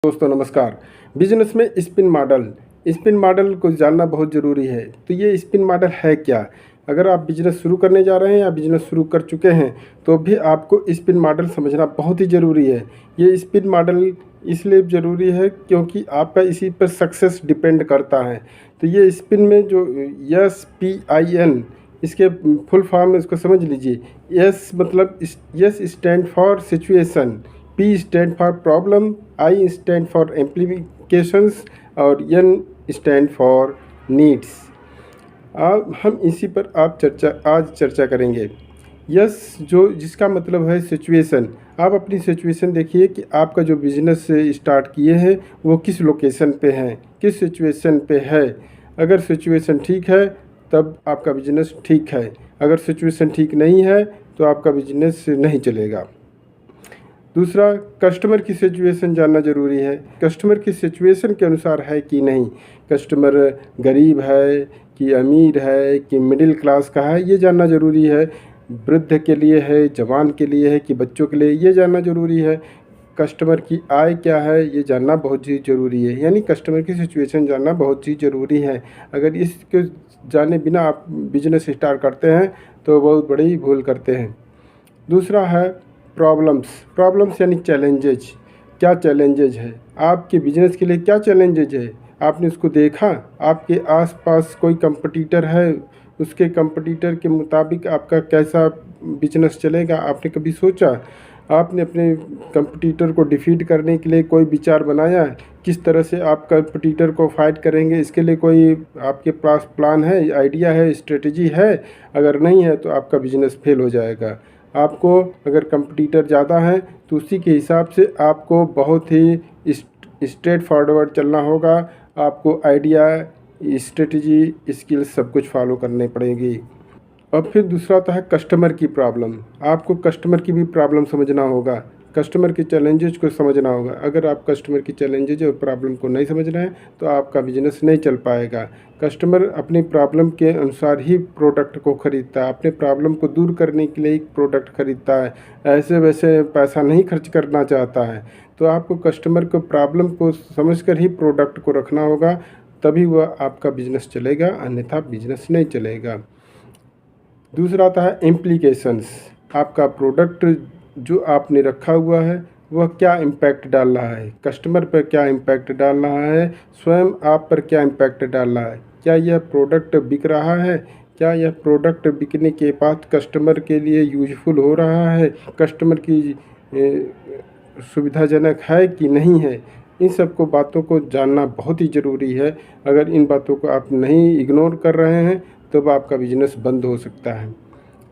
दोस्तों नमस्कार। बिजनेस में स्पिन मॉडल को जानना बहुत ज़रूरी है। तो ये स्पिन मॉडल है क्या? अगर आप बिजनेस शुरू करने जा रहे हैं या बिजनेस शुरू कर चुके हैं तो भी आपको स्पिन मॉडल समझना बहुत ही ज़रूरी है। ये स्पिन मॉडल इसलिए ज़रूरी है क्योंकि आपका इसी पर सक्सेस डिपेंड करता है। तो ये स्पिन में जो SPIN इसके फुल फॉर्म इसको समझ लीजिए। एस मतलब S stand for situation, P stand for problem, I stand for implications और N स्टैंड फॉर नीड्स। अब हम इसी पर आज चर्चा करेंगे। यस जो जिसका मतलब है सिचुएशन। आप अपनी सिचुएशन देखिए कि आपका जो बिज़नेस स्टार्ट किए हैं वो किस लोकेशन पे हैं, किस सिचुएशन पे है। अगर सिचुएशन ठीक है तब आपका बिज़नेस ठीक है, अगर सिचुएशन ठीक नहीं है तो आपका बिज़नेस नहीं चलेगा। दूसरा, कस्टमर की सिचुएशन जानना ज़रूरी है। कस्टमर की सिचुएशन के अनुसार है कि नहीं, कस्टमर गरीब है कि अमीर है कि मिडिल क्लास का है, ये जानना ज़रूरी है। वृद्ध के लिए है, जवान के लिए है कि बच्चों के लिए, ये जानना ज़रूरी है। कस्टमर की आय क्या है ये जानना बहुत ही ज़रूरी है। यानी कस्टमर की सिचुएशन जानना बहुत ही ज़रूरी है। अगर इसको जाने बिना आप बिजनेस स्टार्ट करते हैं तो बहुत बड़ी भूल करते हैं। दूसरा है प्रॉब्लम्स यानी चैलेंजेज। क्या चैलेंजेज है आपके बिजनेस के लिए, क्या चैलेंजेज है आपने उसको देखा? आपके आसपास कोई कंपटीटर है, उसके कंपटीटर के मुताबिक आपका कैसा बिजनेस चलेगा, आपने कभी सोचा? आपने अपने कंपटीटर को डिफीट करने के लिए कोई विचार बनाया? किस तरह से आप कंपटीटर को फाइट करेंगे, इसके लिए कोई आपके पास प्लान है, आइडिया है, स्ट्रेटजी है? अगर नहीं है तो आपका बिजनेस फेल हो जाएगा। आपको अगर कंपटीटर ज़्यादा है तो उसी के हिसाब से आपको बहुत ही स्ट्रेट फॉरवर्ड चलना होगा। आपको आइडिया, स्ट्रेटजी, स्किल्स सब कुछ फॉलो करने पड़ेगी। और फिर दूसरा आता है कस्टमर की प्रॉब्लम। आपको कस्टमर की भी प्रॉब्लम समझना होगा, कस्टमर के चैलेंजेस को समझना होगा। अगर आप कस्टमर की चैलेंजेज और प्रॉब्लम को नहीं समझ रहे हैं तो आपका बिजनेस नहीं चल पाएगा। कस्टमर अपनी प्रॉब्लम के अनुसार ही प्रोडक्ट को ख़रीदता है, अपने प्रॉब्लम को दूर करने के लिए एक प्रोडक्ट ख़रीदता है, ऐसे वैसे पैसा नहीं खर्च करना चाहता है। तो आपको कस्टमर को प्रॉब्लम को समझकर ही प्रोडक्ट को रखना होगा, तभी वह आपका बिजनेस चलेगा, अन्यथा बिजनेस नहीं चलेगा। दूसरा आता है इम्प्लीकेशंस। आपका प्रोडक्ट जो आपने रखा हुआ है वह क्या इम्पैक्ट डाल रहा है, कस्टमर पर क्या इम्पैक्ट डाल रहा है, स्वयं आप पर क्या इम्पैक्ट डाल रहा है। क्या यह प्रोडक्ट बिक रहा है, क्या यह प्रोडक्ट बिकने के बाद कस्टमर के लिए यूजफुल हो रहा है, कस्टमर की सुविधाजनक है कि नहीं है। इन सब को बातों को जानना बहुत ही ज़रूरी है। अगर इन बातों को आप नहीं इग्नोर कर रहे हैं तब आपका बिजनेस बंद हो सकता है।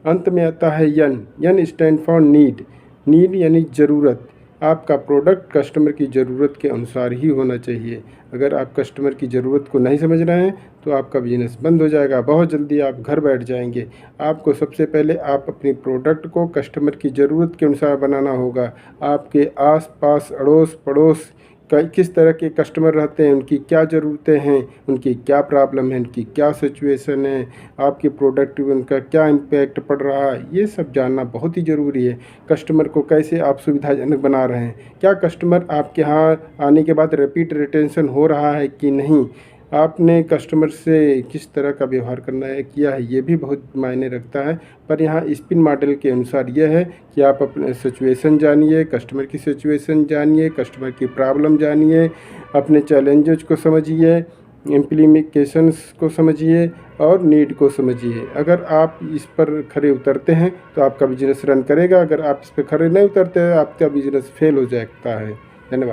अंत में आता है यन स्टैंड फॉर नीड यानी ज़रूरत। आपका प्रोडक्ट कस्टमर की ज़रूरत के अनुसार ही होना चाहिए। अगर आप कस्टमर की ज़रूरत को नहीं समझ रहे हैं तो आपका बिजनेस बंद हो जाएगा, बहुत जल्दी आप घर बैठ जाएंगे। आपको सबसे पहले आप अपनी प्रोडक्ट को कस्टमर की ज़रूरत के अनुसार बनाना होगा। आपके आस पास अड़ोस पड़ोस किस तरह के कस्टमर रहते हैं, उनकी क्या ज़रूरतें हैं, उनकी क्या प्रॉब्लम है, उनकी क्या सिचुएशन है, आपके प्रोडक्ट में उनका क्या इम्पैक्ट पड़ रहा है, ये सब जानना बहुत ही ज़रूरी है। कस्टमर को कैसे आप सुविधाजनक बना रहे हैं, क्या कस्टमर आपके यहाँ आने के बाद रिपीट रिटेंशन हो रहा है कि नहीं, आपने कस्टमर से किस तरह का व्यवहार करना है किया है, ये भी बहुत मायने रखता है। पर यहाँ स्पिन मॉडल के अनुसार यह है कि आप अपने सिचुएशन जानिए, कस्टमर की सिचुएशन जानिए, कस्टमर की प्रॉब्लम जानिए, अपने चैलेंजेस को समझिए, इम्प्लीकेशंस को समझिए और नीड को समझिए। अगर आप इस पर खरे उतरते हैं तो आपका बिजनेस रन करेगा, अगर आप इस पर खरे नहीं उतरते हैं आपका बिजनेस फेल हो सकता है। धन्यवाद।